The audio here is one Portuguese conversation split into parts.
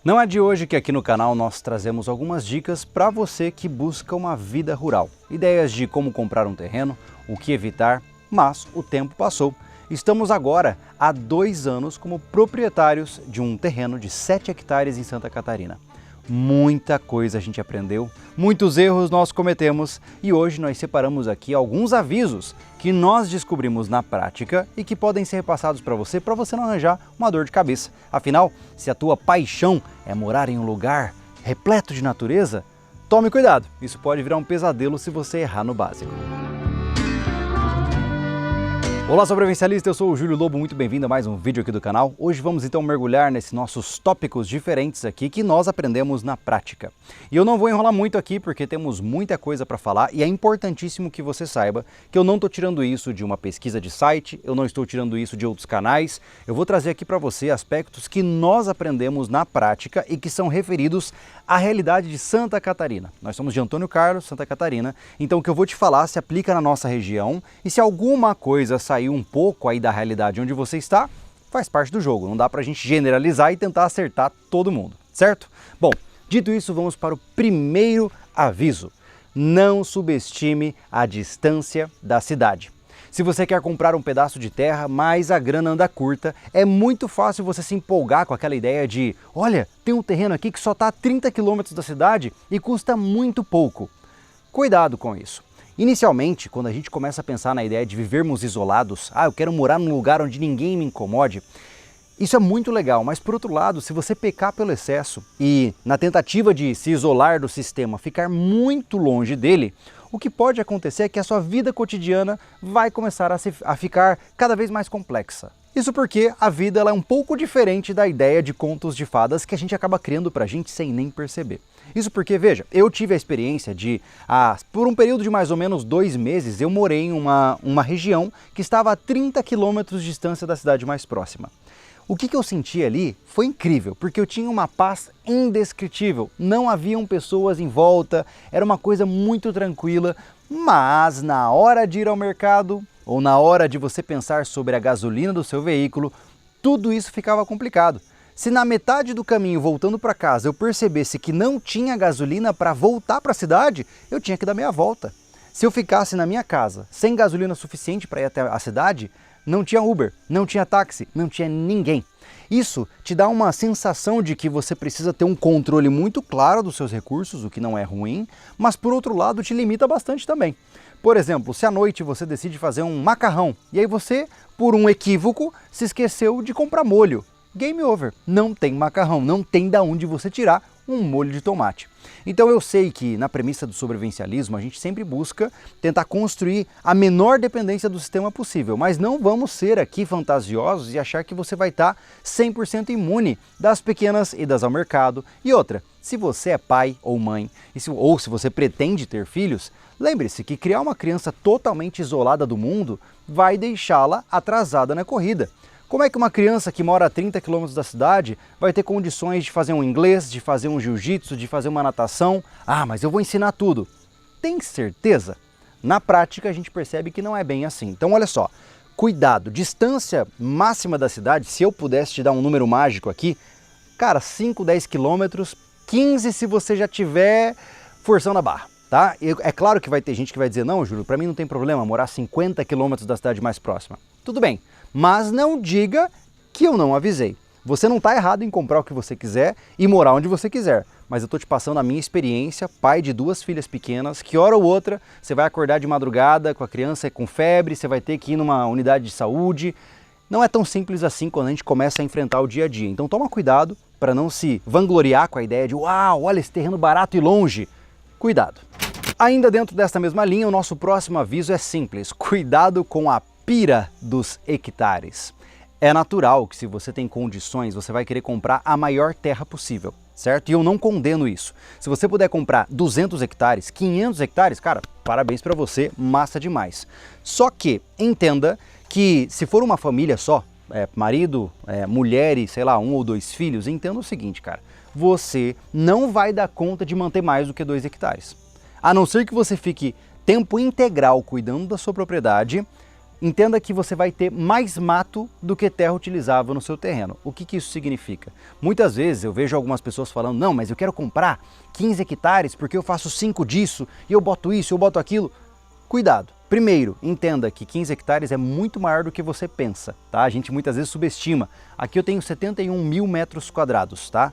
Não é de hoje que aqui no canal nós trazemos algumas dicas para você que busca uma vida rural. Ideias de como comprar um terreno, o que evitar, mas o tempo passou. Estamos agora há 2 anos como proprietários de um terreno de 7 hectares em Santa Catarina. Muita coisa a gente aprendeu, muitos erros nós cometemos e hoje nós separamos aqui alguns avisos que nós descobrimos na prática e que podem ser repassados para você não arranjar uma dor de cabeça. Afinal, se a tua paixão é morar em um lugar repleto de natureza, tome cuidado, isso pode virar um pesadelo se você errar no básico. Olá sobrevivencialista, eu sou o Júlio Lobo, muito bem-vindo a mais um vídeo aqui do canal. Hoje vamos então mergulhar nesses nossos tópicos diferentes aqui que nós aprendemos na prática. E eu não vou enrolar muito aqui porque temos muita coisa para falar e é importantíssimo que você saiba que eu não estou tirando isso de uma pesquisa de site, eu não estou tirando isso de outros canais, eu vou trazer aqui para você aspectos que nós aprendemos na prática e que são referidos à realidade de Santa Catarina. Nós somos de Antônio Carlos, Santa Catarina, então o que eu vou te falar se aplica na nossa região e se alguma coisa sair um pouco aí da realidade onde você está, faz parte do jogo. Não dá pra gente generalizar e tentar acertar todo mundo, certo? Bom, dito isso, vamos para o primeiro aviso. Não subestime a distância da cidade. Se você quer comprar um pedaço de terra, mas a grana anda curta, é muito fácil você se empolgar com aquela ideia de olha, tem um terreno aqui que só está a 30 quilômetros da cidade e custa muito pouco. Cuidado com isso. Inicialmente, quando a gente começa a pensar na ideia de vivermos isolados, eu quero morar num lugar onde ninguém me incomode, isso é muito legal, mas por outro lado, se você pecar pelo excesso e na tentativa de se isolar do sistema, ficar muito longe dele, o que pode acontecer é que a sua vida cotidiana vai começar a ficar cada vez mais complexa. Isso porque a vida ela é um pouco diferente da ideia de contos de fadas que a gente acaba criando pra gente sem nem perceber. Isso porque, veja, eu tive a experiência de, por um período de mais ou menos 2 meses, eu morei em uma região que estava a 30 quilômetros de distância da cidade mais próxima. O que eu senti ali foi incrível, porque eu tinha uma paz indescritível, não haviam pessoas em volta, era uma coisa muito tranquila, mas na hora de ir ao mercado, ou na hora de você pensar sobre a gasolina do seu veículo, tudo isso ficava complicado. Se na metade do caminho voltando para casa eu percebesse que não tinha gasolina para voltar para a cidade, eu tinha que dar meia volta. Se eu ficasse na minha casa sem gasolina suficiente para ir até a cidade, não tinha Uber, não tinha táxi, não tinha ninguém. Isso te dá uma sensação de que você precisa ter um controle muito claro dos seus recursos, o que não é ruim, mas por outro lado te limita bastante também. Por exemplo, se à noite você decide fazer um macarrão e aí você, por um equívoco, se esqueceu de comprar molho. Game over, não tem macarrão, não tem da onde você tirar um molho de tomate. Então eu sei que na premissa do sobrevivencialismo a gente sempre busca tentar construir a menor dependência do sistema possível, mas não vamos ser aqui fantasiosos e achar que você vai estar 100% imune das pequenas idas ao mercado. E outra, se você é pai ou mãe, ou se você pretende ter filhos, lembre-se que criar uma criança totalmente isolada do mundo vai deixá-la atrasada na corrida. Como é que uma criança que mora a 30 quilômetros da cidade vai ter condições de fazer um inglês, de fazer um jiu-jitsu, de fazer uma natação? Mas eu vou ensinar tudo. Tem certeza? Na prática a gente percebe que não é bem assim. Então olha só, cuidado, distância máxima da cidade, se eu pudesse te dar um número mágico aqui, cara, 5, 10 quilômetros, 15 se você já tiver forçando a barra. Tá? É claro que vai ter gente que vai dizer, não, Júlio, para mim não tem problema morar 50 quilômetros da cidade mais próxima. Tudo bem, mas não diga que eu não avisei. Você não está errado em comprar o que você quiser e morar onde você quiser, mas eu estou te passando a minha experiência, pai de 2 filhas pequenas, que hora ou outra você vai acordar de madrugada com a criança com febre, você vai ter que ir numa unidade de saúde. Não é tão simples assim quando a gente começa a enfrentar o dia a dia. Então toma cuidado para não se vangloriar com a ideia de uau, olha esse terreno barato e longe. Cuidado. Ainda dentro desta mesma linha, o nosso próximo aviso é simples. Cuidado com a pira dos hectares. É natural que se você tem condições, você vai querer comprar a maior terra possível, certo? E eu não condeno isso. Se você puder comprar 200 hectares, 500 hectares, cara, parabéns para você, massa demais. Só que entenda que se for uma família só, marido, mulher e sei lá, 1 ou 2 filhos, entenda o seguinte, cara, você não vai dar conta de manter mais do que 2 hectares. A não ser que você fique tempo integral cuidando da sua propriedade, entenda que você vai ter mais mato do que terra utilizável no seu terreno. O que isso significa? Muitas vezes eu vejo algumas pessoas falando, não, mas eu quero comprar 15 hectares porque eu faço 5 disso, e eu boto isso, eu boto aquilo. Cuidado. Primeiro, entenda que 15 hectares é muito maior do que você pensa, tá? A gente muitas vezes subestima. Aqui eu tenho 71 mil metros quadrados, tá?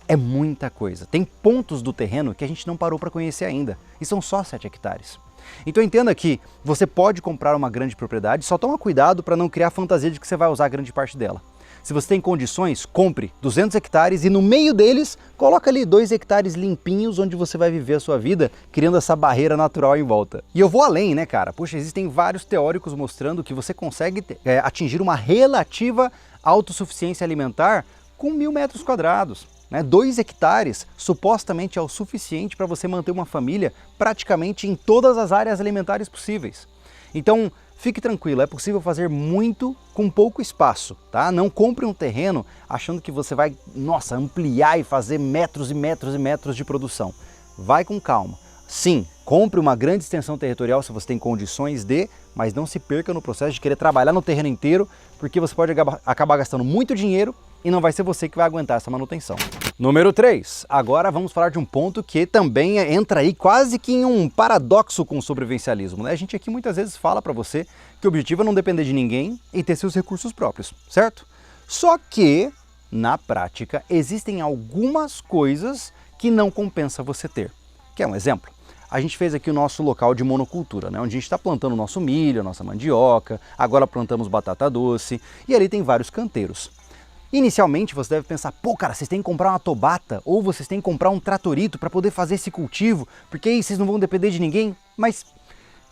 É muita coisa. Tem pontos do terreno que a gente não parou para conhecer ainda, e são só 7 hectares. Então entenda que você pode comprar uma grande propriedade, só toma cuidado para não criar a fantasia de que você vai usar grande parte dela. Se você tem condições, compre 200 hectares e no meio deles, coloca ali 2 hectares limpinhos onde você vai viver a sua vida, criando essa barreira natural em volta. E eu vou além, né, cara? Poxa, existem vários teóricos mostrando que você consegue atingir uma relativa autossuficiência alimentar com 1000 metros quadrados. 2 hectares supostamente é o suficiente para você manter uma família praticamente em todas as áreas alimentares possíveis. Então, fique tranquilo, é possível fazer muito com pouco espaço, tá? Não compre um terreno achando que você vai, nossa, ampliar e fazer metros e metros e metros de produção. Vai com calma. Sim, compre uma grande extensão territorial se você tem condições de, mas não se perca no processo de querer trabalhar no terreno inteiro, porque você pode acabar gastando muito dinheiro e não vai ser você que vai aguentar essa manutenção. Número 3. Agora vamos falar de um ponto que também entra aí quase que em um paradoxo com o sobrevivencialismo, né? A gente aqui muitas vezes fala para você que o objetivo é não depender de ninguém e ter seus recursos próprios, certo? Só que, na prática, existem algumas coisas que não compensa você ter. Quer um exemplo? A gente fez aqui o nosso local de monocultura, né? Onde a gente está plantando o nosso milho, a nossa mandioca, agora plantamos batata doce e ali tem vários canteiros. Inicialmente você deve pensar, pô cara, vocês têm que comprar uma tobata ou vocês têm que comprar um tratorito para poder fazer esse cultivo, porque aí vocês não vão depender de ninguém. Mas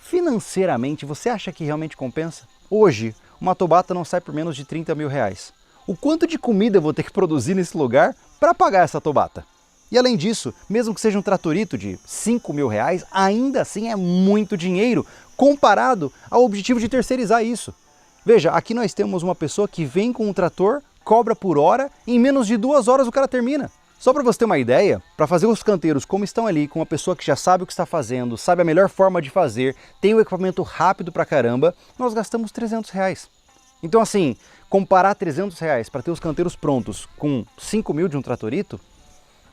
financeiramente você acha que realmente compensa? Hoje, uma tobata não sai por menos de 30 mil reais. O quanto de comida eu vou ter que produzir nesse lugar para pagar essa tobata? E além disso, mesmo que seja um tratorito de 5 mil reais, ainda assim é muito dinheiro comparado ao objetivo de terceirizar isso. Veja, aqui nós temos uma pessoa que vem com um trator, cobra por hora e em menos de 2 horas o cara termina. Só para você ter uma ideia, para fazer os canteiros como estão ali, com uma pessoa que já sabe o que está fazendo, sabe a melhor forma de fazer, tem o equipamento rápido pra caramba, nós gastamos 300 reais. Então assim, comparar 300 reais para ter os canteiros prontos com 5 mil de um tratorito,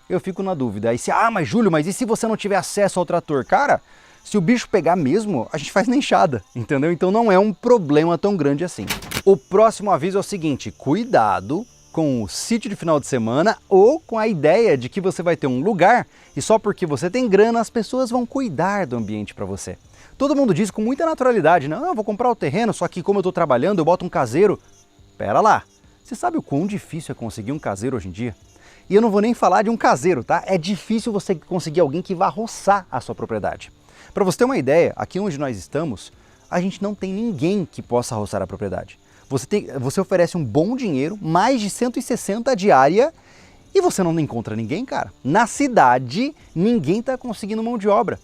eu fico na dúvida. Aí mas Júlio, mas e se você não tiver acesso ao trator? Cara, se o bicho pegar mesmo, a gente faz na enxada, entendeu? Então não é um problema tão grande assim. O próximo aviso é o seguinte, cuidado com o sítio de final de semana ou com a ideia de que você vai ter um lugar e só porque você tem grana as pessoas vão cuidar do ambiente para você. Todo mundo diz com muita naturalidade, não, eu vou comprar o terreno, só que como eu estou trabalhando eu boto um caseiro. Pera lá, você sabe o quão difícil é conseguir um caseiro hoje em dia? E eu não vou nem falar de um caseiro, tá? É difícil você conseguir alguém que vá roçar a sua propriedade. Para você ter uma ideia, aqui onde nós estamos, a gente não tem ninguém que possa roçar a propriedade. Você oferece um bom dinheiro, mais de 160 a diária, e você não encontra ninguém, cara. Na cidade, ninguém está conseguindo mão de obra.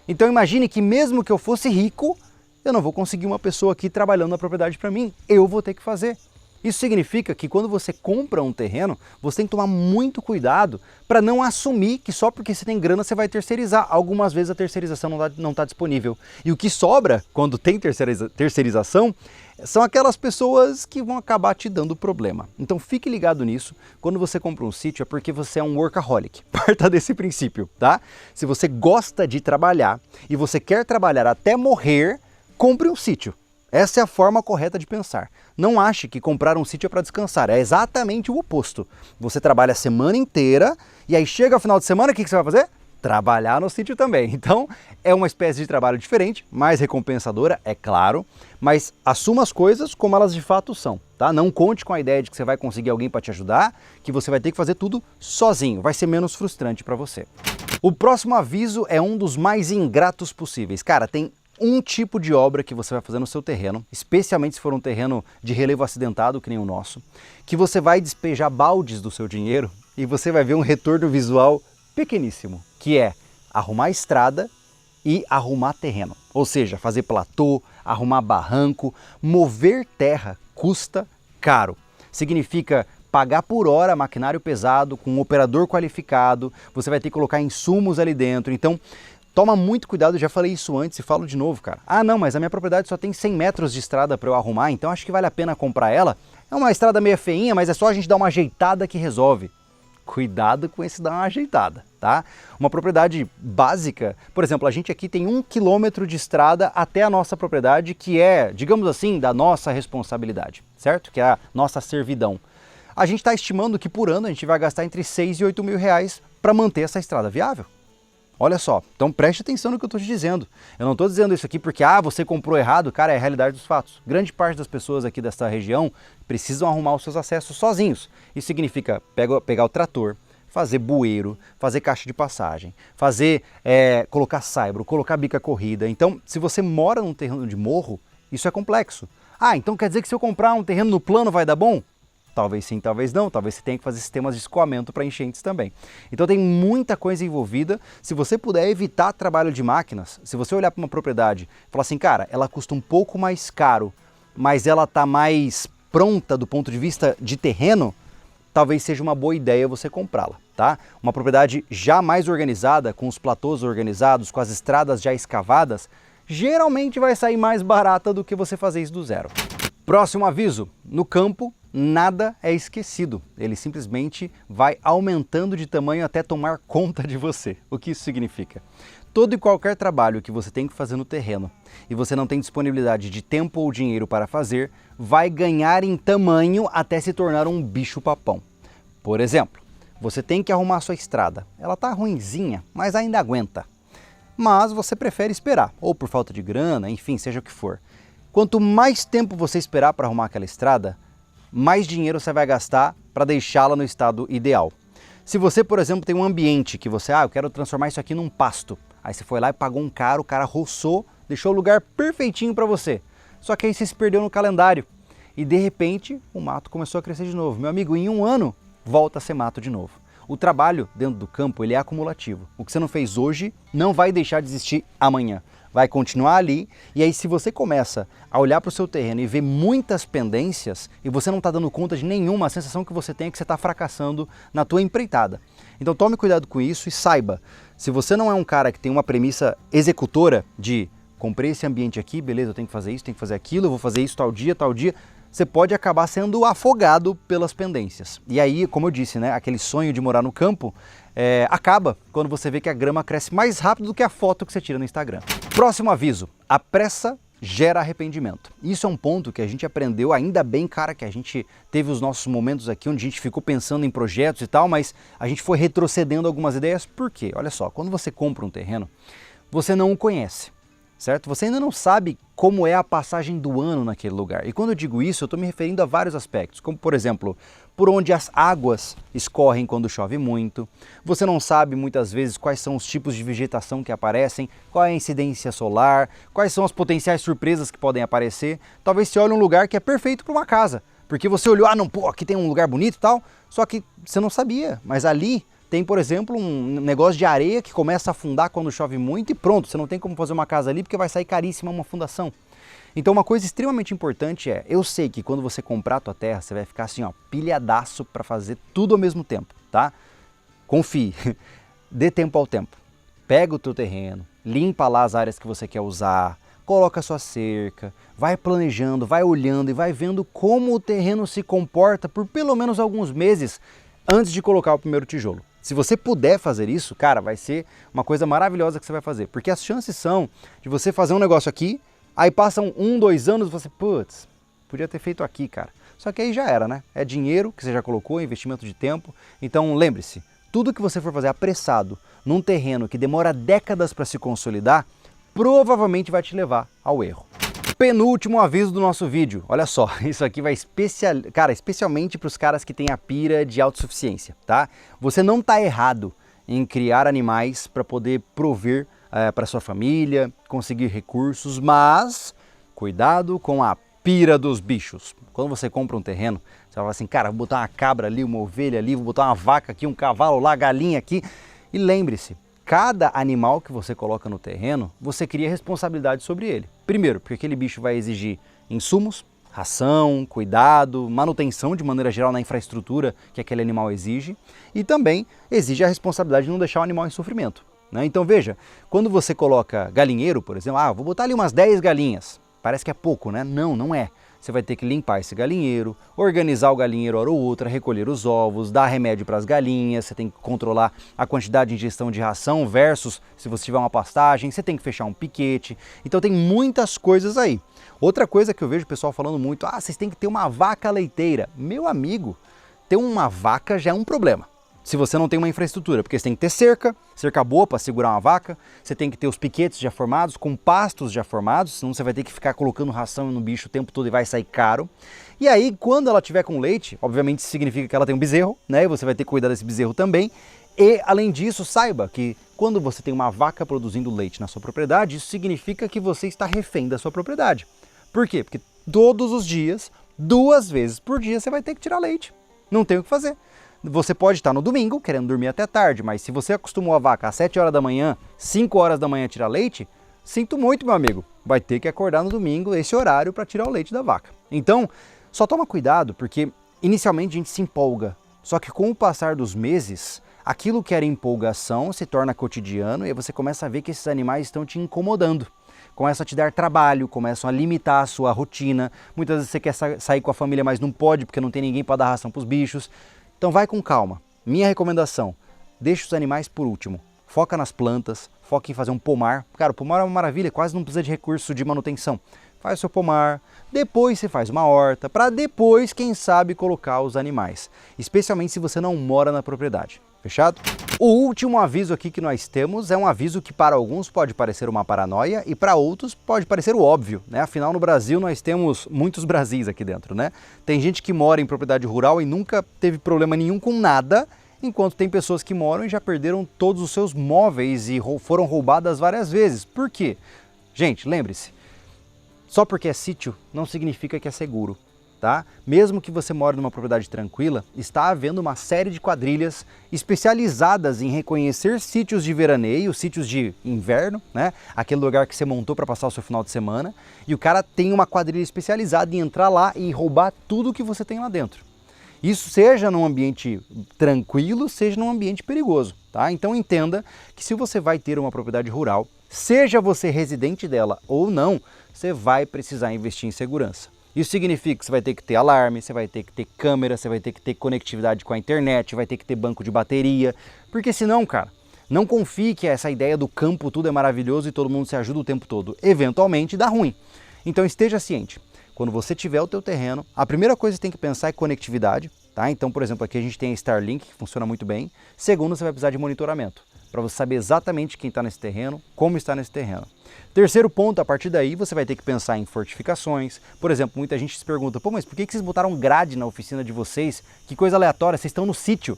Então imagine que mesmo que eu fosse rico, eu não vou conseguir uma pessoa aqui trabalhando na propriedade para mim. Eu vou ter que fazer. Isso significa que quando você compra um terreno, você tem que tomar muito cuidado para não assumir que só porque você tem grana você vai terceirizar. Algumas vezes a terceirização não está disponível. E o que sobra quando tem terceirização são aquelas pessoas que vão acabar te dando problema. Então fique ligado nisso. Quando você compra um sítio é porque você é um workaholic. Parta desse princípio, tá? Se você gosta de trabalhar e você quer trabalhar até morrer, compre um sítio. Essa é a forma correta de pensar. Não ache que comprar um sítio é para descansar, é exatamente o oposto. Você trabalha a semana inteira e aí chega o final de semana, o que você vai fazer? Trabalhar no sítio também. Então é uma espécie de trabalho diferente, mais recompensadora, é claro, mas assuma as coisas como elas de fato são, tá? Não conte com a ideia de que você vai conseguir alguém para te ajudar, que você vai ter que fazer tudo sozinho, vai ser menos frustrante para você. O próximo aviso é um dos mais ingratos possíveis. Cara, tem um tipo de obra que você vai fazer no seu terreno, especialmente se for um terreno de relevo acidentado, que nem o nosso, que você vai despejar baldes do seu dinheiro e você vai ver um retorno visual pequeníssimo, que é arrumar estrada e arrumar terreno. Ou seja, fazer platô, arrumar barranco, mover terra custa caro. Significa pagar por hora maquinário pesado, com um operador qualificado, você vai ter que colocar insumos ali dentro. Então, Toma muito cuidado, eu já falei isso antes e falo de novo, cara. Ah não, mas a minha propriedade só tem 100 metros de estrada para eu arrumar, então acho que vale a pena comprar ela. É uma estrada meio feinha, mas é só a gente dar uma ajeitada que resolve. Cuidado com esse dar uma ajeitada, tá? Uma propriedade básica, por exemplo, a gente aqui tem 1 quilômetro de estrada até a nossa propriedade, que é, digamos assim, da nossa responsabilidade, certo? Que é a nossa servidão. A gente está estimando que por ano a gente vai gastar entre 6 e 8 mil reais para manter essa estrada viável. Olha só, então preste atenção no que eu estou te dizendo. Eu não estou dizendo isso aqui porque, você comprou errado, cara, é a realidade dos fatos. Grande parte das pessoas aqui dessa região precisam arrumar os seus acessos sozinhos. Isso significa pegar o trator, fazer bueiro, fazer caixa de passagem, colocar saibro, colocar bica corrida. Então, se você mora num terreno de morro, isso é complexo. Então quer dizer que se eu comprar um terreno no plano vai dar bom? Talvez sim, talvez não, talvez você tenha que fazer sistemas de escoamento para enchentes também. Então tem muita coisa envolvida. Se você puder evitar trabalho de máquinas, se você olhar para uma propriedade e falar assim, cara, ela custa um pouco mais caro, mas ela está mais pronta do ponto de vista de terreno, talvez seja uma boa ideia você comprá-la, tá? Uma propriedade já mais organizada, com os platôs organizados, com as estradas já escavadas, geralmente vai sair mais barata do que você fazer isso do zero. Próximo aviso, no campo, nada é esquecido, ele simplesmente vai aumentando de tamanho até tomar conta de você. O que isso significa? Todo e qualquer trabalho que você tem que fazer no terreno e você não tem disponibilidade de tempo ou dinheiro para fazer, vai ganhar em tamanho até se tornar um bicho-papão. Por exemplo, você tem que arrumar sua estrada, ela tá ruinzinha, mas ainda aguenta. Mas você prefere esperar, ou por falta de grana, enfim, seja o que for. Quanto mais tempo você esperar para arrumar aquela estrada, mais dinheiro você vai gastar para deixá-la no estado ideal. Se você, por exemplo, tem um ambiente que você, eu quero transformar isso aqui num pasto. Aí você foi lá e pagou um caro, o cara roçou, deixou o lugar perfeitinho para você. Só que aí você se perdeu no calendário. E de repente, o mato começou a crescer de novo. Meu amigo, em um ano, volta a ser mato de novo. O trabalho dentro do campo, ele é acumulativo. O que você não fez hoje, não vai deixar de existir amanhã. Vai continuar ali, e aí se você começa a olhar para o seu terreno e ver muitas pendências, e você não está dando conta de nenhuma, a sensação que você tem é que você está fracassando na tua empreitada. Então tome cuidado com isso e saiba, se você não é um cara que tem uma premissa executora de comprei esse ambiente aqui, beleza, eu tenho que fazer isso, tenho que fazer aquilo, eu vou fazer isso tal dia, você pode acabar sendo afogado pelas pendências. E aí, como eu disse, né, aquele sonho de morar no campo acaba quando você vê que a grama cresce mais rápido do que a foto que você tira no Instagram. Próximo aviso, a pressa gera arrependimento. Isso é um ponto que a gente aprendeu, ainda bem, cara, que a gente teve os nossos momentos aqui onde a gente ficou pensando em projetos e tal, mas a gente foi retrocedendo algumas ideias. Por quê? Olha só, quando você compra um terreno, você não o conhece, certo? Você ainda não sabe como é a passagem do ano naquele lugar. E quando eu digo isso, eu estou me referindo a vários aspectos, como por exemplo, por onde as águas escorrem quando chove muito. Você não sabe muitas vezes quais são os tipos de vegetação que aparecem, qual é a incidência solar, quais são as potenciais surpresas que podem aparecer. Talvez você olhe um lugar que é perfeito para uma casa, porque você olhou, aqui tem um lugar bonito e tal, só que você não sabia, mas ali tem, por exemplo, um negócio de areia que começa a afundar quando chove muito e pronto, você não tem como fazer uma casa ali porque vai sair caríssima uma fundação. Então uma coisa extremamente importante eu sei que quando você comprar a tua terra, você vai ficar assim, pilhadaço para fazer tudo ao mesmo tempo, tá? Confie, dê tempo ao tempo. Pega o teu terreno, limpa lá as áreas que você quer usar, coloca a sua cerca, vai planejando, vai olhando e vai vendo como o terreno se comporta por pelo menos alguns meses antes de colocar o primeiro tijolo. Se você puder fazer isso, cara, vai ser uma coisa maravilhosa que você vai fazer, porque as chances são de você fazer um negócio aqui, aí passam 1, 2 anos e você, putz, podia ter feito aqui, cara. Só que aí já era, né? É dinheiro que você já colocou, investimento de tempo. Então lembre-se, tudo que você for fazer apressado num terreno que demora décadas para se consolidar, provavelmente vai te levar ao erro. Penúltimo aviso do nosso vídeo. Olha só, isso aqui vai especialmente para os caras que têm a pira de autossuficiência, tá? Você não está errado em criar animais para poder prover para sua família, conseguir recursos, mas cuidado com a pira dos bichos. Quando você compra um terreno, você vai falar assim, cara, vou botar uma cabra ali, uma ovelha ali, vou botar uma vaca aqui, um cavalo lá, galinha aqui. E lembre-se, cada animal que você coloca no terreno, você cria responsabilidade sobre ele. Primeiro, porque aquele bicho vai exigir insumos, ração, cuidado, manutenção de maneira geral na infraestrutura que aquele animal exige, e também exige a responsabilidade de não deixar o animal em sofrimento. né? Então veja, quando você coloca galinheiro, por exemplo, vou botar ali umas 10 galinhas, parece que é pouco, né? Não, não é. Você vai ter que limpar esse galinheiro, organizar o galinheiro hora ou outra, recolher os ovos, dar remédio para as galinhas, você tem que controlar a quantidade de ingestão de ração versus se você tiver uma pastagem, você tem que fechar um piquete. Então tem muitas coisas aí. Outra coisa que eu vejo o pessoal falando muito, vocês têm que ter uma vaca leiteira. Meu amigo, ter uma vaca já é um problema. Se você não tem uma infraestrutura, porque você tem que ter cerca boa para segurar uma vaca, você tem que ter os piquetes já formados, com pastos já formados, senão você vai ter que ficar colocando ração no bicho o tempo todo e vai sair caro. E aí, quando ela tiver com leite, obviamente isso significa que ela tem um bezerro, né? E você vai ter que cuidar desse bezerro também. E, além disso, saiba que quando você tem uma vaca produzindo leite na sua propriedade, isso significa que você está refém da sua propriedade. Por quê? Porque todos os dias, 2 vezes por dia, você vai ter que tirar leite. Não tem o que fazer. Você pode estar no domingo querendo dormir até tarde, mas se você acostumou a vaca às 7 horas da manhã, 5 horas da manhã tirar leite, sinto muito, meu amigo, vai ter que acordar no domingo, esse horário, para tirar o leite da vaca. Então, só toma cuidado, porque inicialmente a gente se empolga, só que com o passar dos meses, aquilo que era empolgação se torna cotidiano e aí você começa a ver que esses animais estão te incomodando. Começam a te dar trabalho, começam a limitar a sua rotina. Muitas vezes você quer sair com a família, mas não pode porque não tem ninguém para dar ração para os bichos. Então vai com calma. Minha recomendação, deixa os animais por último. Foca nas plantas, foca em fazer um pomar. Cara, o pomar é uma maravilha, quase não precisa de recurso de manutenção. Faz o seu pomar, depois você faz uma horta, para depois, quem sabe, colocar os animais. Especialmente se você não mora na propriedade. Fechado? O último aviso aqui que nós temos é um aviso que para alguns pode parecer uma paranoia e para outros pode parecer o óbvio, né? Afinal, no Brasil nós temos muitos Brasis aqui dentro, né? Tem gente que mora em propriedade rural e nunca teve problema nenhum com nada, enquanto tem pessoas que moram e já perderam todos os seus móveis e foram roubadas várias vezes. Por quê? Gente, lembre-se, só porque é sítio não significa que é seguro. Tá? Mesmo que você mora numa propriedade tranquila, está havendo uma série de quadrilhas especializadas em reconhecer sítios de veraneio, sítios de inverno, né? Aquele lugar que você montou para passar o seu final de semana, e o cara tem uma quadrilha especializada em entrar lá e roubar tudo que você tem lá dentro. Isso seja num ambiente tranquilo, seja num ambiente perigoso, tá? Então entenda que se você vai ter uma propriedade rural, seja você residente dela ou não, você vai precisar investir em segurança. Isso significa que você vai ter que ter alarme, você vai ter que ter câmera, você vai ter que ter conectividade com a internet, vai ter que ter banco de bateria, porque senão, cara, não confie que essa ideia do campo tudo é maravilhoso e todo mundo se ajuda o tempo todo. Eventualmente dá ruim. Então esteja ciente, quando você tiver o teu terreno, a primeira coisa que você tem que pensar é conectividade, tá? Então, por exemplo, aqui a gente tem a Starlink, que funciona muito bem. Segundo, você vai precisar de monitoramento, para você saber exatamente quem está nesse terreno, como está nesse terreno. Terceiro ponto, a partir daí você vai ter que pensar em fortificações. Por exemplo, muita gente se pergunta, pô, mas por que vocês botaram grade na oficina de vocês? Que coisa aleatória, vocês estão no sítio.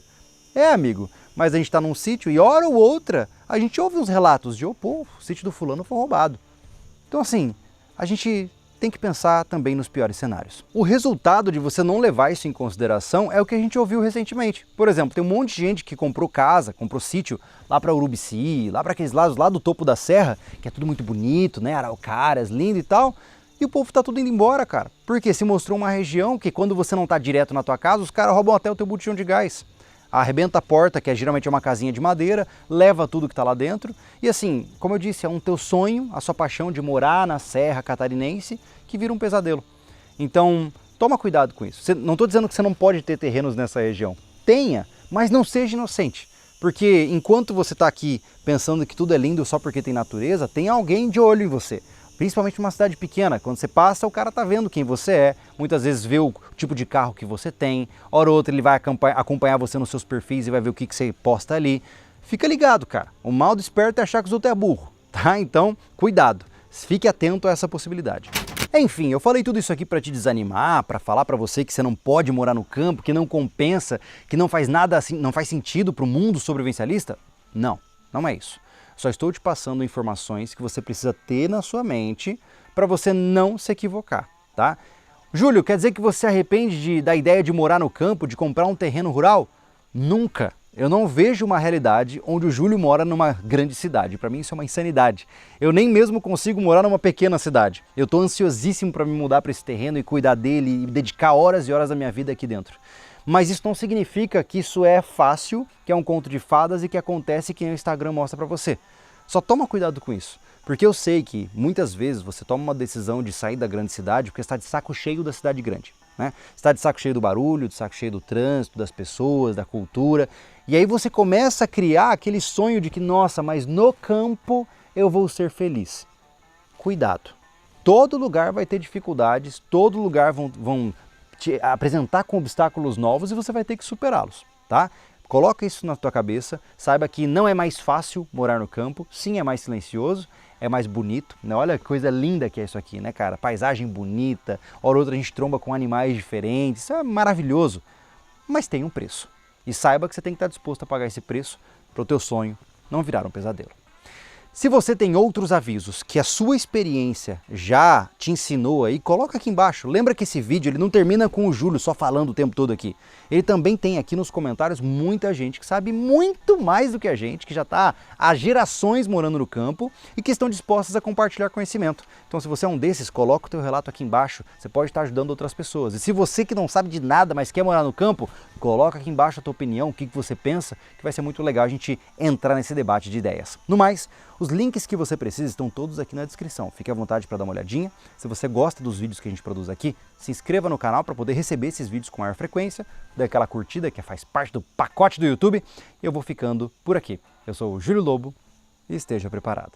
É, amigo, mas a gente está num sítio e hora ou outra a gente ouve uns relatos de, pô, o sítio do fulano foi roubado. Então assim, a gente tem que pensar também nos piores cenários. O resultado de você não levar isso em consideração é o que a gente ouviu recentemente. Por exemplo, tem um monte de gente que comprou casa, comprou sítio lá para Urubici, lá para aqueles lados lá do topo da serra, que é tudo muito bonito, né? Araucárias, lindo e tal. E o povo tá tudo indo embora, cara. Porque se mostrou uma região que quando você não tá direto na tua casa, os caras roubam até o teu botijão de gás. Arrebenta a porta, que geralmente é uma casinha de madeira, leva tudo que está lá dentro. E assim, como eu disse, é um teu sonho, a sua paixão de morar na Serra Catarinense, que vira um pesadelo. Então, toma cuidado com isso. Não estou dizendo que você não pode ter terrenos nessa região. Tenha, mas não seja inocente. Porque enquanto você está aqui pensando que tudo é lindo só porque tem natureza, tem alguém de olho em você. Principalmente numa cidade pequena, quando você passa, o cara tá vendo quem você é, muitas vezes vê o tipo de carro que você tem, hora ou outra ele vai acompanhar você nos seus perfis e vai ver o que você posta ali. Fica ligado, cara. O mal do esperto é achar que os outros é burro, tá? Então, cuidado. Fique atento a essa possibilidade. Enfim, eu falei tudo isso aqui para te desanimar, para falar para você que você não pode morar no campo, que não compensa, que não faz nada assim, não faz sentido para o mundo sobrevivencialista? Não, não é isso. Só estou te passando informações que você precisa ter na sua mente para você não se equivocar, tá? Júlio, quer dizer que você se arrepende da ideia de morar no campo, de comprar um terreno rural? Nunca! Eu não vejo uma realidade onde o Júlio mora numa grande cidade. Para mim isso é uma insanidade. Eu nem mesmo consigo morar numa pequena cidade. Eu estou ansiosíssimo para me mudar para esse terreno e cuidar dele e dedicar horas e horas da minha vida aqui dentro. Mas isso não significa que isso é fácil, que é um conto de fadas e que acontece que o Instagram mostra para você. Só toma cuidado com isso, porque eu sei que muitas vezes você toma uma decisão de sair da grande cidade porque está de saco cheio da cidade grande, né? Está de saco cheio do barulho, de saco cheio do trânsito, das pessoas, da cultura, e aí você começa a criar aquele sonho de que, nossa, mas no campo eu vou ser feliz. Cuidado, todo lugar vai ter dificuldades, todo lugar vão te apresentar com obstáculos novos e você vai ter que superá-los, tá? Coloca isso na tua cabeça, saiba que não é mais fácil morar no campo, sim, é mais silencioso, é mais bonito, né? Olha que coisa linda que é isso aqui, né, cara? Paisagem bonita, hora ou outra a gente tromba com animais diferentes, isso é maravilhoso, mas tem um preço. E saiba que você tem que estar disposto a pagar esse preço para o teu sonho não virar um pesadelo. Se você tem outros avisos que a sua experiência já te ensinou aí, coloca aqui embaixo. Lembra que esse vídeo ele não termina com o Júlio só falando o tempo todo aqui. Ele também tem aqui nos comentários muita gente que sabe muito mais do que a gente, que já está há gerações morando no campo e que estão dispostas a compartilhar conhecimento. Então se você é um desses, coloca o teu relato aqui embaixo, você pode estar ajudando outras pessoas. E se você que não sabe de nada, mas quer morar no campo, coloca aqui embaixo a tua opinião, o que você pensa, que vai ser muito legal a gente entrar nesse debate de ideias. No mais, os links que você precisa estão todos aqui na descrição. Fique à vontade para dar uma olhadinha. Se você gosta dos vídeos que a gente produz aqui, se inscreva no canal para poder receber esses vídeos com maior frequência, dê aquela curtida que faz parte do pacote do YouTube. E eu vou ficando por aqui. Eu sou o Júlio Lobo e esteja preparado.